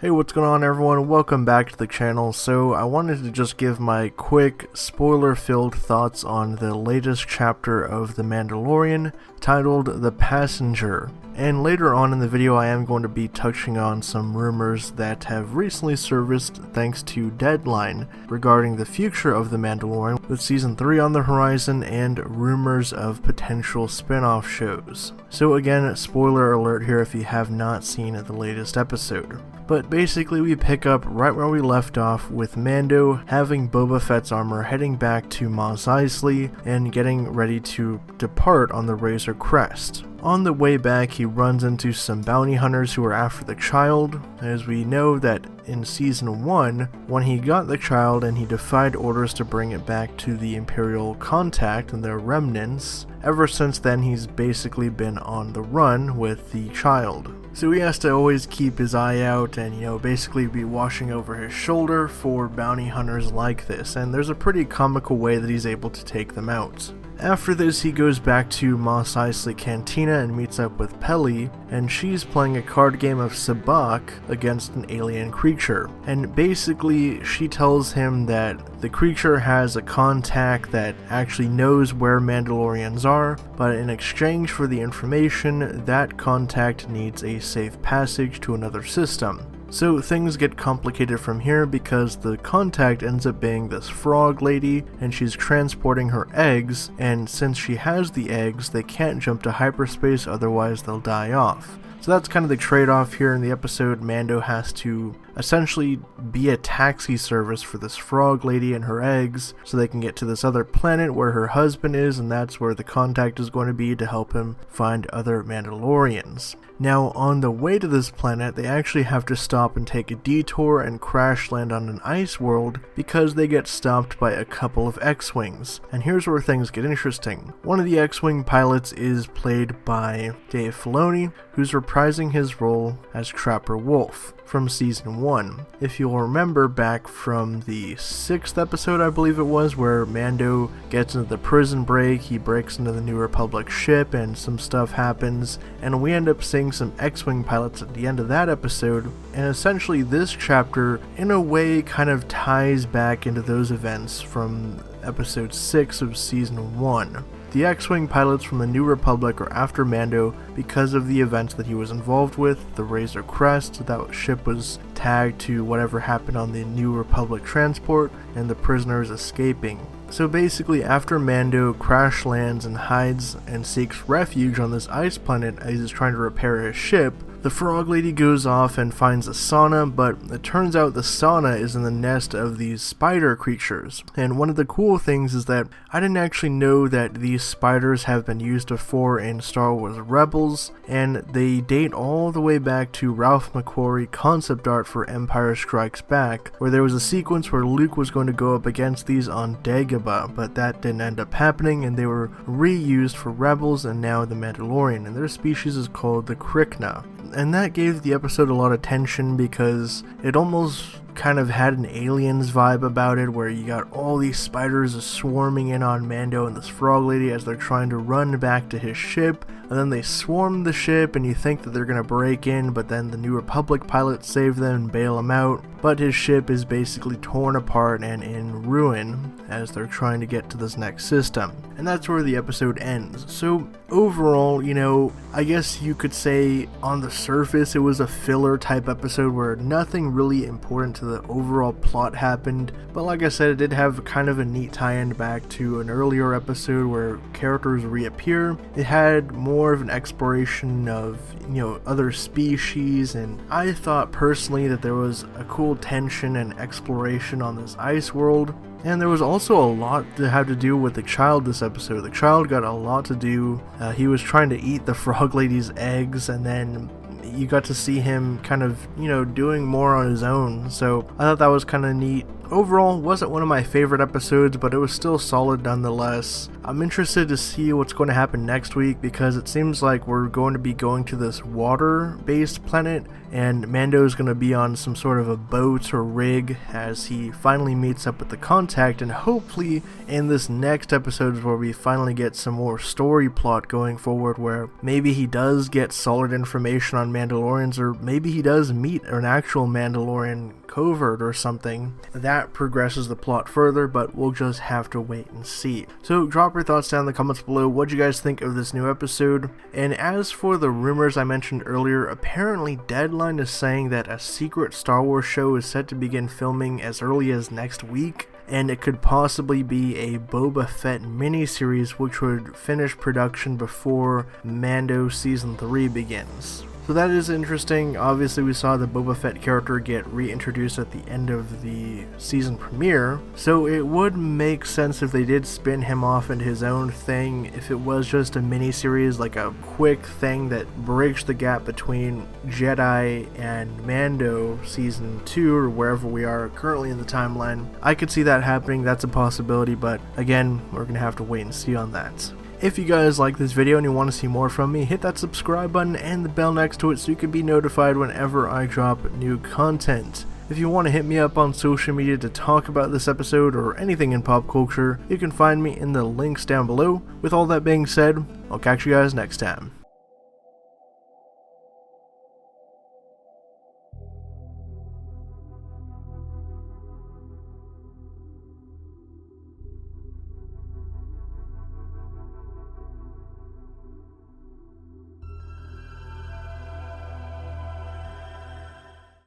Hey, what's going on everyone? Welcome back to the channel. So I wanted to just give my quick spoiler-filled thoughts on the latest chapter of The Mandalorian titled The Passenger. And later on in the video I am going to be touching on some rumors that have recently surfaced thanks to Deadline regarding the future of The Mandalorian with season 3 on the horizon and rumors of potential spin-off shows. So again, spoiler alert here if you have not seen the latest episode. But basically we pick up right where we left off with Mando having Boba Fett's armor heading back to Mos Eisley and getting ready to depart on the Razor Crest. On the way back he runs into some bounty hunters who are after the child, as we know that in season 1, when he got the child and he defied orders to bring it back to the Imperial contact and their remnants, ever since then he's basically been on the run with the child. So he has to always keep his eye out and, basically be watching over his shoulder for bounty hunters like this, and there's a pretty comical way that he's able to take them out. After this, he goes back to Mos Eisley Cantina and meets up with Peli, and she's playing a card game of Sabacc against an alien creature. And basically, she tells him that the creature has a contact that actually knows where Mandalorians are, but in exchange for the information, that contact needs a safe passage to another system. So things get complicated from here because the contact ends up being this frog lady and she's transporting her eggs, and since she has the eggs they can't jump to hyperspace, otherwise they'll die off. So that's kind of the trade-off here in the episode. Mando has to essentially be a taxi service for this frog lady and her eggs so they can get to this other planet where her husband is, and that's where the contact is going to be to help him find other Mandalorians. Now, on the way to this planet, they actually have to stop and take a detour and crash land on an ice world because they get stopped by a couple of X-Wings. And here's where things get interesting. One of the X-Wing pilots is played by Dave Filoni, who's reprising his role as Trapper Wolf from season 1. If you'll remember back from the 6th episode, I believe it was, where Mando gets into the prison break, he breaks into the New Republic ship and some stuff happens, and we end up seeing some X-Wing pilots at the end of that episode, and essentially this chapter in a way kind of ties back into those events from episode 6 of season 1. The X-Wing pilots from the New Republic are after Mando because of the events that he was involved with, the Razor Crest, that ship was tagged to whatever happened on the New Republic transport, and the prisoners escaping. So basically after Mando crash lands and hides and seeks refuge on this ice planet as he's trying to repair his ship, the frog lady goes off and finds a sauna, but it turns out the sauna is in the nest of these spider creatures. And one of the cool things is that I didn't actually know that these spiders have been used before in Star Wars Rebels, and they date all the way back to Ralph McQuarrie concept art for Empire Strikes Back, where there was a sequence where Luke was going to go up against these on Dagobah, but that didn't end up happening, and they were reused for Rebels and now The Mandalorian, and their species is called the Krykna. And that gave the episode a lot of tension because it almost kind of had an Aliens vibe about it, where you got all these spiders swarming in on Mando and this frog lady as they're trying to run back to his ship, and then they swarm the ship and you think that they're going to break in, but then the New Republic pilots save them and bail him out, but his ship is basically torn apart and in ruin as they're trying to get to this next system. And that's where the episode ends. So overall, I guess you could say on the surface it was a filler type episode where nothing really important to the overall plot happened, but like I said, it did have kind of a neat tie-in back to an earlier episode where characters reappear. It had more of an exploration of other species, and I thought personally that there was a cool tension and exploration on this ice world. And there was also a lot to have to do with the child this episode. The child got a lot to do. He was trying to eat the frog lady's eggs, and then you got to see him kind of, doing more on his own. So I thought that was kind of neat. Overall, wasn't one of my favorite episodes, but it was still solid nonetheless. I'm interested to see what's going to happen next week because it seems like we're going to be going to this water-based planet, and Mando's going to be on some sort of a boat or rig as he finally meets up with the contact, and hopefully in this next episode is where we finally get some more story plot going forward, where maybe he does get solid information on Mandalorians, or maybe he does meet an actual Mandalorian covert or something. That progresses the plot further, but we'll just have to wait and see. So drop your thoughts down in the comments below. What do you guys think of this new episode? And as for the rumors I mentioned earlier, apparently Deadline is saying that a secret Star Wars show is set to begin filming as early as next week, and it could possibly be a Boba Fett miniseries which would finish production before Mando Season 3 begins. So that is interesting. Obviously we saw the Boba Fett character get reintroduced at the end of the season premiere, so it would make sense if they did spin him off into his own thing, if it was just a mini-series, like a quick thing that bridged the gap between Jedi and Mando Season 2 or wherever we are currently in the timeline. I could see that happening, that's a possibility, but again, we're going to have to wait and see on that. If you guys like this video and you want to see more from me, hit that subscribe button and the bell next to it so you can be notified whenever I drop new content. If you want to hit me up on social media to talk about this episode or anything in pop culture, you can find me in the links down below. With all that being said, I'll catch you guys next time.